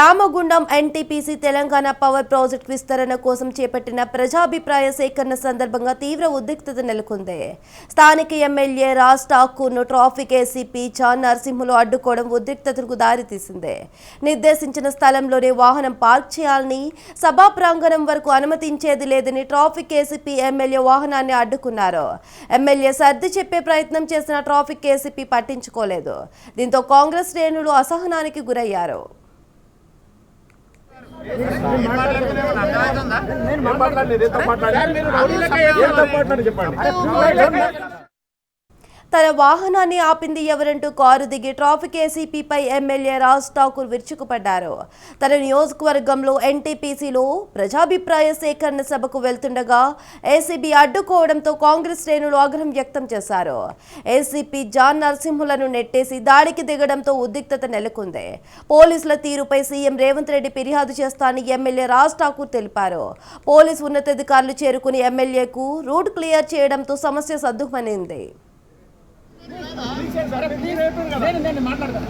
Ramagundam NTPC Telangana power project విస్తరణ కోసం చేపట్టిన ప్రజాభిప్రాయ సేకరణ సందర్భంగా తీవ్ర ఉద్రిక్తత నెలకొంది. స్థానిక ఎమ్మెల్యే రాజ్ ఠాకూర్ను ట్రాఫిక్ ఏసీపీ జాన్ నరసింహులు అడ్డుకోవడం ఉద్రిక్తతకు దారితీసింది. నిర్దేశించిన స్థలంలోనే వాహనం పార్క్ చేయాలని, సభా ప్రాంగణం వరకు అనుమతించేది లేదని ట్రాఫిక్ ఏసీపీ ఎమ్మెల్యే వాహనాన్ని అడ్డుకున్నారు. ఎమ్మెల్యే సర్ది చెప్పే ప్రయత్నం చేసిన ట్రాఫిక్ ఏసీపీ పట్టించుకోలేదు. దీంతో కాంగ్రెస్ శ్రేణులు అసహనానికి గురయ్యారు. తన వాహనాన్ని ఆపింది ఎవరంటూ కారు దిగి ట్రాఫిక్ ఏసీపీపై ఎమ్మెల్యే రాజ్ ఠాకూర్ విరుచుకుపడ్డారు. తన నియోజకవర్గంలో ఎన్టీపీసీలో ప్రజాభిప్రాయ సేకరణ సభకు వెళ్తుండగా ఏసీబీ అడ్డుకోవడంతో కాంగ్రెస్ శ్రేణులు ఆగ్రహం వ్యక్తం చేశారు. ఏసీపీ జాన్ నరసింహులను నెట్టేసి దాడికి దిగడంతో ఉద్రిక్తత నెలకొంది. పోలీసుల తీరుపై సీఎం రేవంత్ రెడ్డి ఫిర్యాదు చేస్తానని ఎమ్మెల్యే రాజ్ ఠాకూర్ తెలిపారు. పోలీసు ఉన్నతాధికారులు చేరుకుని ఎమ్మెల్యేకు రూట్ క్లియర్ చేయడంతో సమస్య సద్దుమణింది. మాట్లాడతాను